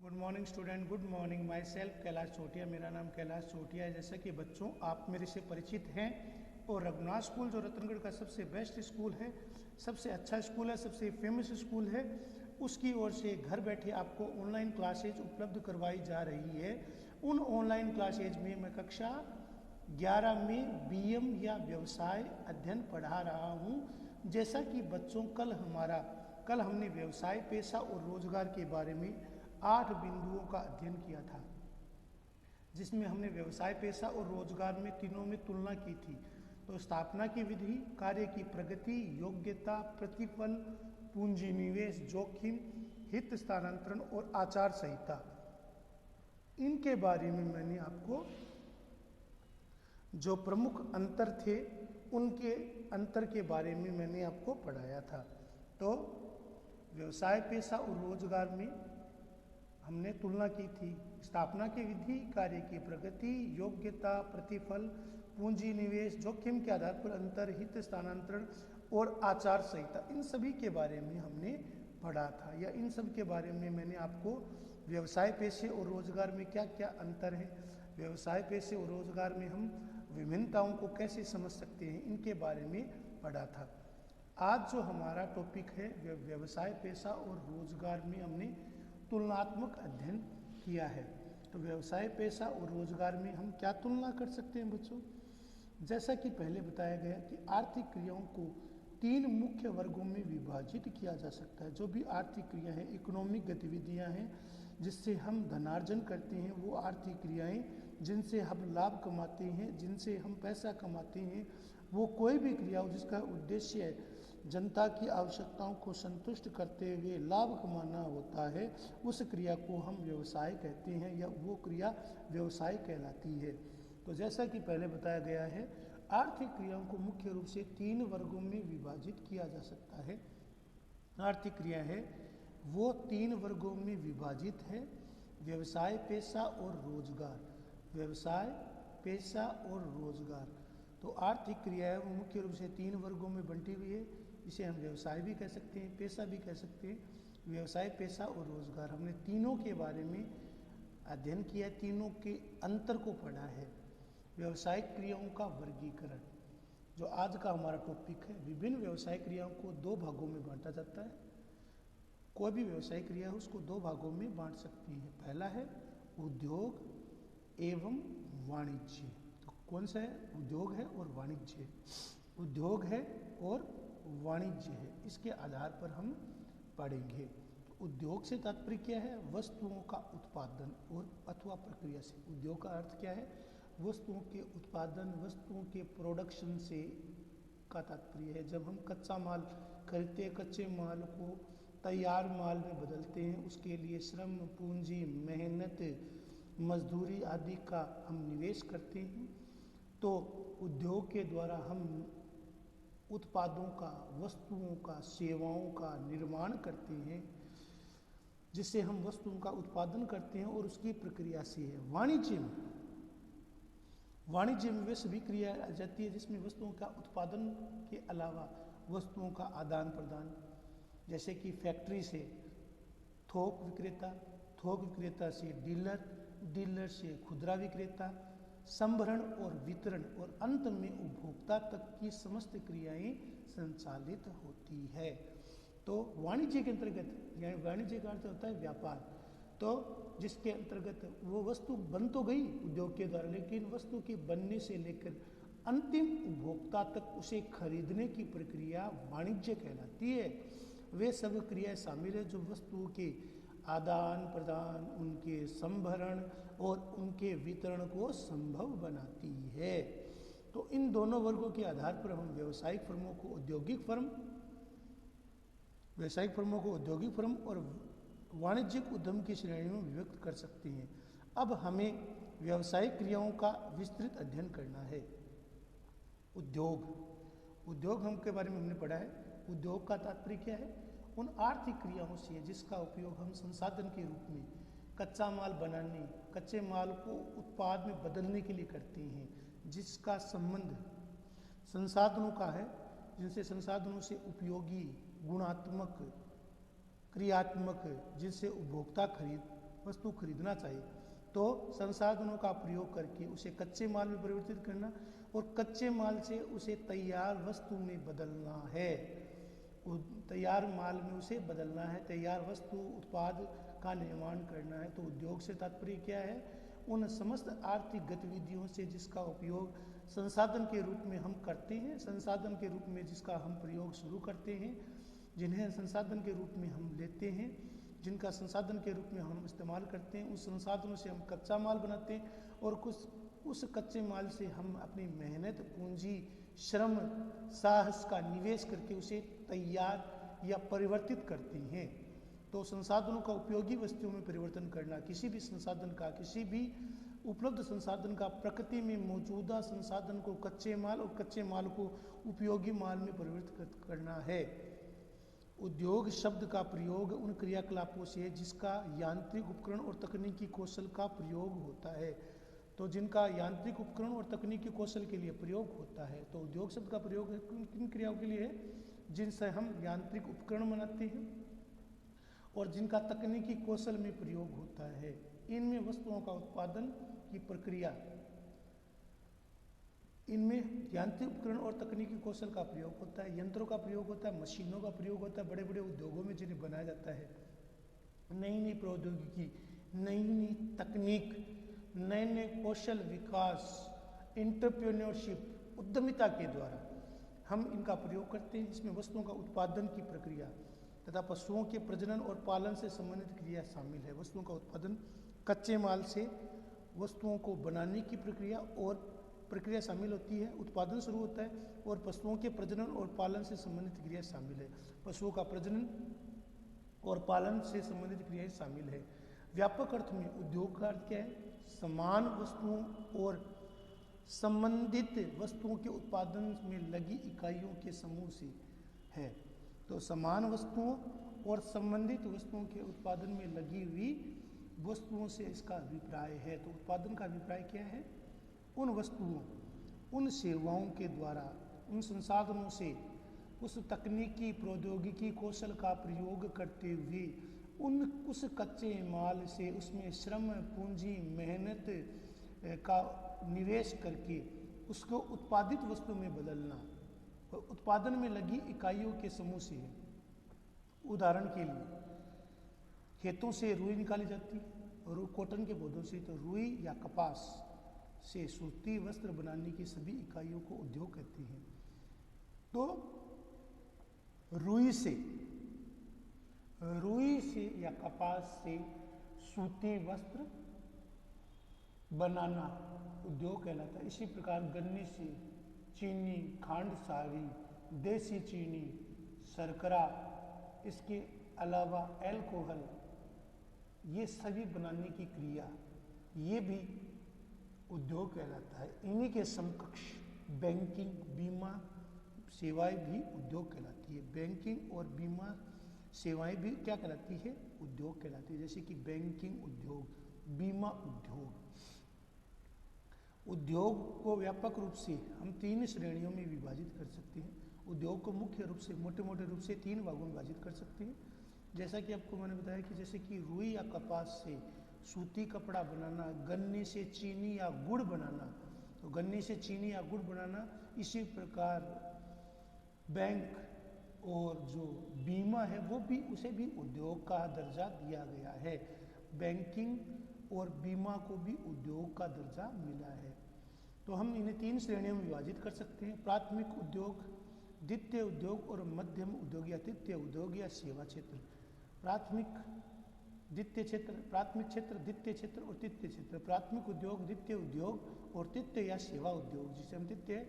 Good morning student, good morning. Myself Kailash Chotiya, मेरा नाम कैलाश चोटिया है। जैसा कि बच्चों आप मेरे से परिचित हैं, और रघुनाथ स्कूल जो रतनगढ़ का सबसे बेस्ट स्कूल है, सबसे अच्छा स्कूल है, सबसे फेमस स्कूल है, उसकी ओर से घर बैठे आपको ऑनलाइन क्लासेज उपलब्ध करवाई जा रही है। उन ऑनलाइन क्लासेज में मैं कक्षा 11 में बीएम या व्यवसाय अध्ययन पढ़ा रहा हूँ। जैसा कि बच्चों कल हमने व्यवसाय, पेशा और रोजगार के बारे में 8 बिंदुओं का अध्ययन किया था, जिसमें हमने व्यवसाय, पेशा और रोजगार में तीनों में तुलना की थी। तो स्थापना की विधि, कार्य की प्रगति, योग्यता, प्रतिफल, पूंजी निवेश, जोखिम, हित स्थानांतरण और आचार संहिता, इनके बारे में मैंने आपको जो प्रमुख अंतर थे उनके अंतर के बारे में मैंने आपको पढ़ाया था। तो व्यवसाय, पेशा और रोजगार में हमने तुलना की थी। स्थापना की विधि, कार्य की प्रगति, योग्यता, प्रतिफल, पूंजी निवेश, जोखिम के आधार पर अंतर, हित स्थानांतरण और आचार संहिता, इन सभी के बारे में हमने पढ़ा था, या इन सब के बारे में मैंने आपको व्यवसाय, पेशे और रोजगार में क्या क्या अंतर है, व्यवसाय, पेशे और रोजगार में हम विभिन्नताओं को कैसे समझ सकते हैं, इनके बारे में पढ़ा था। आज जो हमारा टॉपिक है व्यवसाय, पेशा और रोजगार में हमने तुलनात्मक अध्ययन किया है। तो व्यवसाय, पेशा और रोजगार में हम क्या तुलना कर सकते हैं बच्चों? जैसा कि पहले बताया गया कि आर्थिक क्रियाओं को 3 मुख्य वर्गों में विभाजित किया जा सकता है। जो भी आर्थिक क्रिया है, इकोनॉमिक गतिविधियां हैं जिससे हम धनार्जन करते हैं, वो आर्थिक क्रियाएं जिनसे हम लाभ कमाते हैं, जिनसे हम पैसा कमाते हैं, वो कोई भी क्रिया हो जिसका उद्देश्य जनता की आवश्यकताओं को संतुष्ट करते हुए लाभ कमाना होता है, उस क्रिया को हम व्यवसाय कहते हैं, या वो क्रिया व्यवसाय कहलाती है। तो जैसा कि पहले बताया गया है, आर्थिक क्रियाओं को मुख्य रूप से 3 वर्गों में विभाजित किया जा सकता है। आर्थिक क्रिया है वो 3 वर्गों में विभाजित है: व्यवसाय, पेशा और रोजगार। व्यवसाय, पेशा और रोजगार। तो आर्थिक क्रिया है वो मुख्य रूप से 3 वर्गों में बंटी हुई है। इसे हम व्यवसाय भी कह सकते हैं, पेशा भी कह सकते हैं। व्यवसाय, पेशा और रोजगार, हमने तीनों के बारे में अध्ययन किया, तीनों के अंतर को पढ़ा है। व्यवसायिक क्रियाओं का वर्गीकरण, जो आज का हमारा टॉपिक है। विभिन्न व्यवसायिक क्रियाओं को 2 भागों में बांटा जाता है। कोई भी व्यवसायिक क्रिया है उसको 2 भागों में बांट सकती है। पहला है उद्योग एवं वाणिज्य। तो कौन सा है? उद्योग है और वाणिज्य। उद्योग है और वाणिज्य है, इसके आधार पर हम पढ़ेंगे। तो उद्योग से तात्पर्य क्या है? वस्तुओं का उत्पादन और अथवा प्रक्रिया से। उद्योग का अर्थ क्या है? वस्तुओं के उत्पादन, वस्तुओं के प्रोडक्शन से का तात्पर्य है। जब हम कच्चा माल खरीदते हैं, कच्चे माल को तैयार माल में बदलते हैं, उसके लिए श्रम, पूंजी, मेहनत, मजदूरी आदि का हम निवेश करते हैं। तो उद्योग के द्वारा हम उत्पादों का, वस्तुओं का, सेवाओं का निर्माण करते हैं, जिससे हम वस्तुओं का उत्पादन करते हैं, और उसकी प्रक्रिया से है। वाणिज्य में वे सभी क्रिया आ जाती है जिसमें वस्तुओं का उत्पादन के अलावा वस्तुओं का आदान प्रदान, जैसे कि फैक्ट्री से थोक विक्रेता, थोक विक्रेता से डीलर, डीलर से खुदरा विक्रेता, संभरण और वितरण, और अंत में उपभोक्ता तक की समस्त क्रियाएं संचालित होती है। तो वाणिज्य के अंतर्गत, यानी वाणिज्य का अर्थ होता है व्यापार, तो जिसके अंतर्गत वो वस्तु बन तो गई उद्योग के द्वारा, लेकिन वस्तु के बनने से लेकर अंतिम उपभोक्ता तक उसे खरीदने की प्रक्रिया वाणिज्य कहलाती है। वे सब क्रियाएं शामिल है जो वस्तुओं के आदान प्रदान, उनके संभरण और उनके वितरण को संभव बनाती है। तो इन दोनों वर्गों के आधार पर हम व्यावसायिक फर्मों को औद्योगिक फर्म और वाणिज्यिक उद्यम की श्रेणी में विभक्त कर सकते हैं। अब हमें व्यावसायिक क्रियाओं का विस्तृत अध्ययन करना है। उद्योग हम के बारे में हमने पढ़ा है। उद्योग का तात्पर्य क्या है? उन आर्थिक क्रियाओं से जिसका उपयोग हम संसाधन के रूप में कच्चा माल बनाने, कच्चे माल को उत्पाद में बदलने के लिए करते हैं, जिसका संबंध संसाधनों का है, जिनसे संसाधनों से उपयोगी, गुणात्मक, क्रियात्मक, जिससे उपभोक्ता वस्तु खरीदना चाहिए। तो संसाधनों का प्रयोग करके उसे कच्चे माल में परिवर्तित करना और कच्चे माल से उसे तैयार वस्तु में बदलना है। तैयार माल में उसे बदलना है, तैयार वस्तु उत्पाद का निर्माण करना है। तो उद्योग से तात्पर्य क्या है? उन समस्त आर्थिक गतिविधियों से जिसका उपयोग संसाधन के रूप में हम करते हैं, संसाधन के रूप में जिसका हम प्रयोग शुरू करते हैं, जिन्हें संसाधन के रूप में हम लेते हैं, जिनका संसाधन के रूप में हम इस्तेमाल करते हैं, उस संसाधनों से हम कच्चा माल बनाते हैं और कुछ उस कच्चे माल से हम अपनी मेहनत, पूंजी, श्रम, साहस का निवेश करके उसे तैयार या परिवर्तित करते हैं। तो संसाधनों का उपयोगी वस्तुओं में परिवर्तन करना, किसी भी संसाधन का, किसी भी उपलब्ध संसाधन का प्रकृति में मौजूदा संसाधन को कच्चे माल और कच्चे माल को उपयोगी माल में परिवर्तित करना है। उद्योग शब्द का प्रयोग उन क्रियाकलापों से जिसका यांत्रिक उपकरण और तकनीकी कौशल का प्रयोग होता है। तो जिनका यांत्रिक उपकरण और तकनीकी कौशल के लिए प्रयोग होता है। तो उद्योग शब्द का प्रयोग किन क्रियाओं के लिए है? जिनसे हम यांत्रिक उपकरण बनाते हैं और जिनका तकनीकी कौशल में प्रयोग होता है। इनमें वस्तुओं का उत्पादन की प्रक्रिया, इनमें यांत्रिक उपकरण और तकनीकी कौशल का प्रयोग होता है, यंत्रों का प्रयोग होता है, मशीनों का प्रयोग होता है। बड़े बड़े उद्योगों में जिन्हें बनाया जाता है, नई नई प्रौद्योगिकी, नई नई तकनीक, नए नए कौशल विकास, एंटरप्रेन्योरशिप, उद्यमिता के द्वारा हम इनका प्रयोग करते हैं। इसमें वस्तुओं का उत्पादन की प्रक्रिया तथा पशुओं के प्रजनन और पालन से संबंधित क्रिया शामिल है। वस्तुओं का उत्पादन, कच्चे माल से वस्तुओं को बनाने की प्रक्रिया शामिल होती है, उत्पादन शुरू होता है और पशुओं के प्रजनन और पालन से संबंधित क्रिया शामिल है। पशुओं का प्रजनन और पालन से संबंधित क्रियाएं शामिल है। व्यापक अर्थ में उद्योग का अर्थ क्या है? समान वस्तुओं और संबंधित वस्तुओं के उत्पादन में लगी इकाइयों के समूह से है। तो समान वस्तुओं और संबंधित वस्तुओं के उत्पादन में लगी हुई वस्तुओं से इसका अभिप्राय है। तो उत्पादन का अभिप्राय क्या है? उन वस्तुओं, उन सेवाओं के द्वारा, उन संसाधनों से, उस तकनीकी प्रौद्योगिकी कौशल का प्रयोग करते हुए उस कच्चे माल से उसमें श्रम, पूंजी, मेहनत का निवेश करके उसको उत्पादित वस्तु में बदलना। और उत्पादन में लगी इकाइयों के समूह से है। उदाहरण के लिए खेतों से रुई निकाली जाती है और कॉटन के पौधों से, तो रुई या कपास से सूती वस्त्र बनाने की सभी इकाइयों को उद्योग कहते हैं। तो रुई से या कपास से सूती वस्त्र बनाना उद्योग कहलाता है। इसी प्रकार गन्ने से चीनी, खांड सारी, देसी चीनी, शर्करा, इसके अलावा एल्कोहल, ये सभी बनाने की क्रिया, ये भी उद्योग कहलाता है। इन्हीं के समकक्ष बैंकिंग, बीमा सेवाएं भी उद्योग कहलाती है। बैंकिंग और बीमा सेवाएं भी क्या कहलाती है? उद्योग कहलाती है। जैसे कि बैंकिंग उद्योग, बीमा उद्योग। उद्योग को व्यापक रूप से हम 3 श्रेणियों में विभाजित कर सकते हैं। उद्योग को मुख्य रूप से मोटे मोटे रूप से 3 भागों में विभाजित कर सकते हैं। जैसा कि आपको मैंने बताया कि जैसे कि रुई या कपास से सूती कपड़ा बनाना, गन्ने से चीनी या गुड़ बनाना, तो गन्ने से चीनी या गुड़ बनाना। इसी प्रकार बैंक और जो बीमा है वो भी, उसे भी उद्योग का दर्जा दिया गया है। बैंकिंग और बीमा को भी उद्योग का दर्जा मिला है। तो हम इन्हें 3 श्रेणियों में विभाजित कर सकते हैं। प्राथमिक उद्योग, द्वितीय उद्योग और मध्यम उद्योग या तृतीय उद्योग या सेवा क्षेत्र। प्राथमिक क्षेत्र, द्वितीय क्षेत्र और तृतीय क्षेत्र। प्राथमिक उद्योग, द्वितीय उद्योग और तृतीय या सेवा उद्योग, जिसे हम तृतीय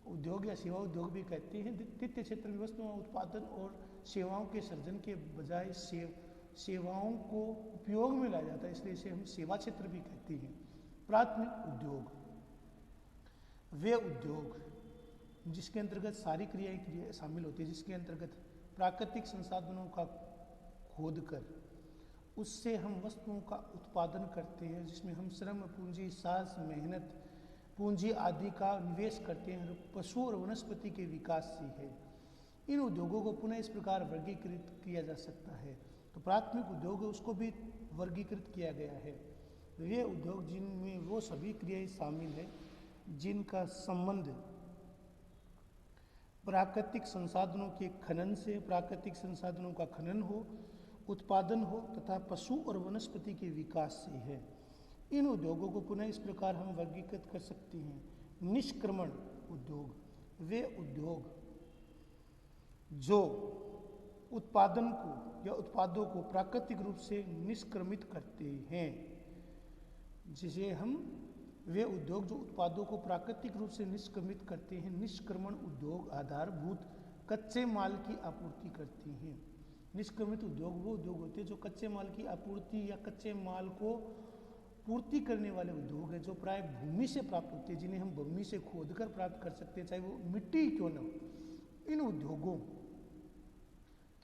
उद्योग या सेवा उद्योग भी कहते हैं। तृतीय क्षेत्र में वस्तुओं उत्पादन और सेवाओं के सर्जन के बजाय सेवाओं को उपयोग में लाया जाता है, इसलिए इसे हम सेवा क्षेत्र भी कहते हैं। प्राथमिक उद्योग वे उद्योग जिसके अंतर्गत सारी क्रियाएं शामिल होती है, जिसके अंतर्गत प्राकृतिक संसाधनों का खोद कर उससे हम वस्तुओं का उत्पादन करते हैं, जिसमें हम श्रम, पूंजी, साहस, मेहनत, पूंजी आदि का निवेश करते हैं। पशु और वनस्पति के विकास से है। इन उद्योगों को पुनः इस प्रकार वर्गीकृत किया जा सकता है। तो प्राथमिक उद्योग उसको भी वर्गीकृत किया गया है। वे उद्योग जिनमें वो सभी क्रियाएं शामिल है जिनका संबंध प्राकृतिक संसाधनों के खनन से, प्राकृतिक संसाधनों का खनन हो, उत्पादन हो तथा पशु और वनस्पति के विकास से है। इन उद्योगों को पुनः इस प्रकार हम वर्गीकृत कर सकते हैं। निष्क्रमण उद्योग, वे उद्योग जो उत्पादन को या उत्पादों को प्राकृतिक रूप से निष्क्रमित करते हैं, जिसे हम वे उद्योग जो उत्पादों को प्राकृतिक रूप से निष्क्रमित करते हैं। निष्क्रमण उद्योग आधारभूत कच्चे माल की आपूर्ति करते हैं। निष्क्रमित उद्योग वो उद्योग होते हैं जो कच्चे माल की आपूर्ति या कच्चे माल को पूर्ति करने वाले उद्योग हैं, जो प्राय भूमि से प्राप्त होते हैं, जिन्हें हम भूमि से खोदकर प्राप्त कर सकते हैं, चाहे वो मिट्टी क्यों न हो। इन उद्योगों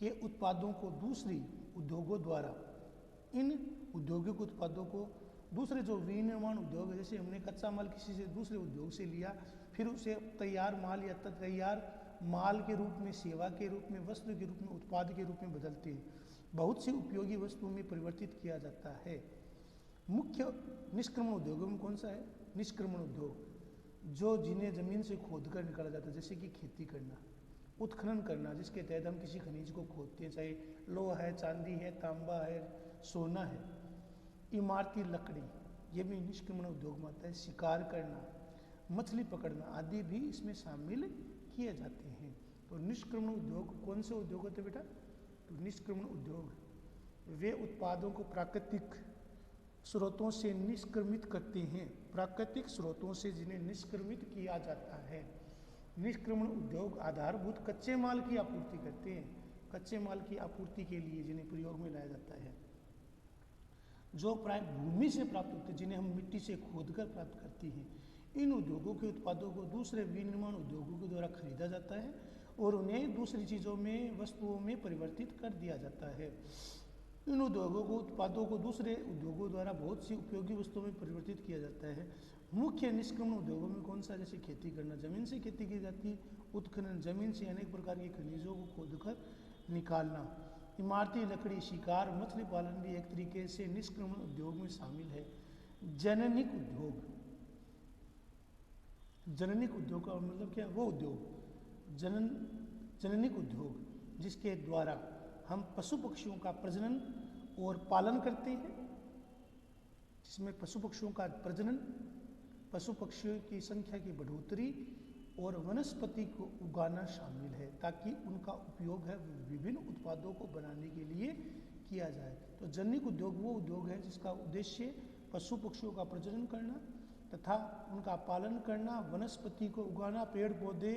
के उत्पादों को दूसरी उद्योगों द्वारा, इन औद्योगिक उत्पादों को दूसरे जो विनिर्माण उद्योग है, जैसे हमने कच्चा माल किसी से दूसरे उद्योग से लिया, फिर उसे तैयार माल या तैयार माल के रूप में, सेवा के रूप में, वस्तु के रूप में, उत्पाद के रूप में बदलते हैं, बहुत सी उपयोगी वस्तुओं में परिवर्तित किया जाता है। मुख्य निष्क्रमण उद्योगों में कौन सा है? निष्क्रमण उद्योग जो जिन्हें जमीन से खोद कर निकाला जाता है, जैसे कि खेती करना, उत्खनन करना, जिसके तहत हम किसी खनिज को खोदते हैं, चाहे लोहा है, चांदी है, तांबा है, सोना है। इमारती लकड़ी, ये भी निष्क्रमण उद्योग में आता है। शिकार करना, मछली पकड़ना आदि भी इसमें शामिल किए जाते हैं। तो निष्क्रमण उद्योग कौन से उद्योग होते हैं बेटा? तो निष्क्रमण उद्योग वे उत्पादों को प्राकृतिक स्रोतों से निष्क्रमित करते हैं, प्राकृतिक स्रोतों से जिन्हें निष्क्रमित किया जाता है। निष्क्रमण उद्योग आधारभूत कच्चे माल की आपूर्ति करते हैं, कच्चे माल की आपूर्ति के लिए जिन्हें प्रयोग में लाया जाता है, जो प्राय भूमि से प्राप्त होते हैं, जिन्हें हम मिट्टी से खोदकर प्राप्त करते हैं। इन उद्योगों के उत्पादों को दूसरे विनिर्माण उद्योगों के द्वारा खरीदा जाता है और उन्हें दूसरी चीज़ों में, वस्तुओं में परिवर्तित कर दिया जाता है। इन उद्योगों को, उत्पादों को दूसरे उद्योगों द्वारा बहुत सी उपयोगी वस्तुओं में परिवर्तित किया जाता है। मुख्य निष्क्रमण उद्योगों में कौन सा? जैसे खेती करना, जमीन से खेती की जाती है। उत्खनन, जमीन से अनेक प्रकार के खनिजों को खोदकर निकालना। इमारती लकड़ी, शिकार, मछली पालन भी एक तरीके से निष्क्रमण उद्योग में शामिल है। जननिक उद्योग, जननिक उद्योग का मतलब क्या? वो उद्योग, जननिक उद्योग जिसके द्वारा हम पशु पक्षियों का प्रजनन और पालन करते हैं, जिसमें पशु पक्षियों का प्रजनन, पशु पक्षियों की संख्या की बढ़ोतरी और वनस्पति को उगाना शामिल है, ताकि उनका उपयोग है विभिन्न उत्पादों को बनाने के लिए किया जाए। तो जननिक उद्योग वो उद्योग है जिसका उद्देश्य पशु पक्षियों का प्रजनन करना तथा उनका पालन करना, वनस्पति को उगाना, पेड़ पौधे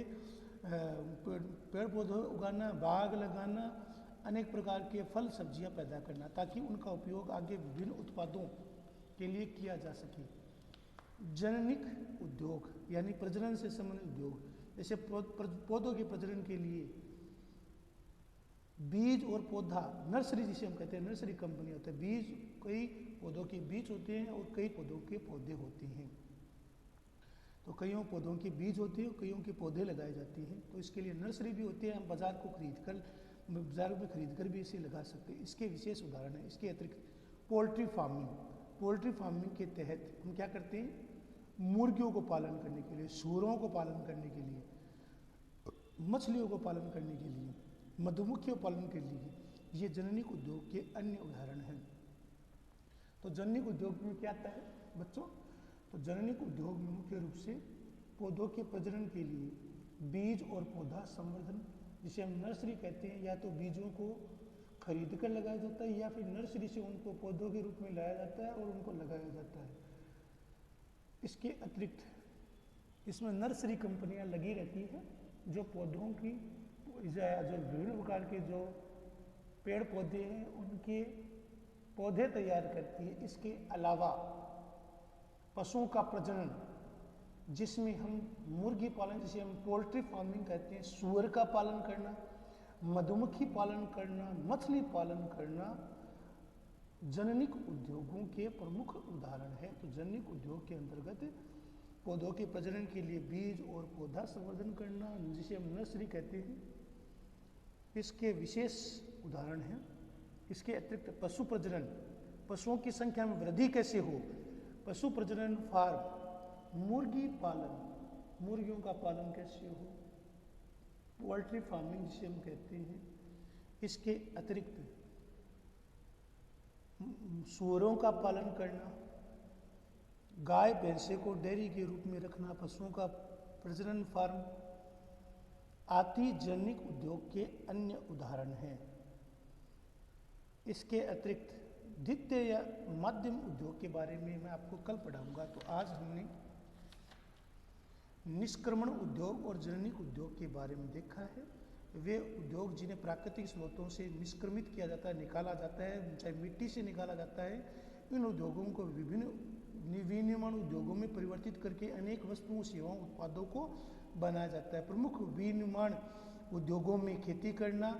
उगाना, बाग लगाना, अनेक प्रकार के फल सब्जियां पैदा करना, ताकि उनका उपयोग आगे विभिन्न उत्पादों के लिए किया जा सके। जननिक उद्योग यानी प्रजनन से संबंधित उद्योग, जैसे पौधों के प्रजनन के लिए बीज और पौधा, नर्सरी जिसे हम कहते हैं, नर्सरी कंपनी होता है। बीज, कई पौधों के बीज होते हैं और कई पौधों के पौधे होते हैं। तो कईयों पौधों के बीज होते हैं और कईयों के पौधे लगाए जाते हैं। तो इसके लिए नर्सरी भी होती है। हम बाजार में खरीद कर भी इसे लगा सकते हैं। इसके विशेष उदाहरण है। इसके अतिरिक्त पोल्ट्री फार्मिंग, पोल्ट्री फार्मिंग के तहत हम क्या करते हैं? मुर्गियों को पालन करने के लिए, सूअरों को पालन करने के लिए, मछलियों को पालन करने के लिए, मधुमक्खियों पालन के लिए, ये जननिक उद्योग के अन्य उदाहरण हैं। तो जननिक उद्योग में क्या आता है बच्चों? तो जननिक उद्योग में मुख्य रूप से पौधों के प्रजनन के लिए बीज और पौधा संवर्धन, जिसे हम नर्सरी कहते हैं, या तो बीजों को खरीद कर लगाया जाता है या फिर नर्सरी से उनको पौधों के रूप में लाया जाता है और उनको लगाया जाता है। इसके अतिरिक्त इसमें नर्सरी कंपनियां लगी रहती हैं जो पौधों की, जो विभिन्न प्रकार के जो पेड़ पौधे हैं उनके पौधे तैयार करती है। इसके अलावा पशुओं का प्रजनन, जिसमें हम मुर्गी पालन, जिसे हम पोल्ट्री फार्मिंग कहते हैं, सूअर का पालन करना, मधुमक्खी पालन करना, मछली पालन करना, जननिक उद्योगों के प्रमुख उदाहरण है। तो जननिक उद्योग के अंतर्गत पौधों के प्रजनन के लिए बीज और पौधा संवर्धन करना, जिसे हम नर्सरी कहते हैं, इसके विशेष उदाहरण हैं। इसके अतिरिक्त पशु प्रजनन, पशुओं की संख्या में वृद्धि कैसे हो, पशु प्रजनन फार्म, मुर्गी पालन, मुर्गियों का पालन कैसे हो, पोल्ट्री फार्मिंग जिसे हम कहते हैं। इसके अतिरिक्त सूअरों का पालन करना, गाय भैंसे को डेयरी के रूप में रखना, पशुओं का प्रजनन फार्म आदि जैविक उद्योग के अन्य उदाहरण हैं। इसके अतिरिक्त द्वितीय या मध्यम उद्योग के बारे में मैं आपको कल पढ़ाऊंगा। तो आज हमने निष्क्रमण उद्योग और जैविक उद्योग के बारे में देखा है। वे उद्योग जिन्हें प्राकृतिक स्रोतों से निष्क्रमित किया जाता है, निकाला जाता है, चाहे मिट्टी से निकाला जाता है, इन उद्योगों को विभिन्न विनिर्माण उद्योगों में परिवर्तित करके अनेक वस्तुओं, सेवाओं, उत्पादों को बनाया जाता है। प्रमुख विनिर्माण उद्योगों में खेती करना,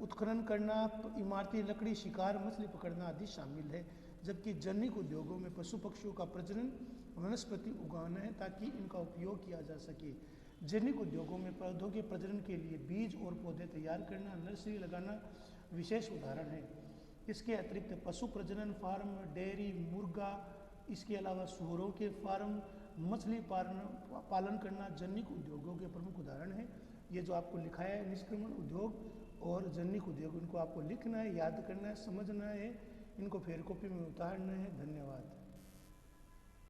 उत्खनन करना, इमारती लकड़ी, शिकार, मछली पकड़ना आदि शामिल है। जबकि जैविक उद्योगों में पशु पक्षियों का प्रजनन, वनस्पति उगाना है ताकि इनका उपयोग किया जा सके। जैविक उद्योगों में पौधों के प्रजनन के लिए बीज और पौधे तैयार करना, नर्सरी लगाना विशेष उदाहरण है। इसके अतिरिक्त पशु प्रजनन फार्म, डेयरी, मुर्गा, इसके अलावा सूअरों के फार्म, मछली पालन करना जैविक उद्योगों के प्रमुख उदाहरण हैं। ये जो आपको लिखाया है निष्क्रमण उद्योग और जैविक उद्योग, इनको आपको लिखना है, याद करना है, समझना है, इनको फेर कॉपी में उतारना है। धन्यवाद।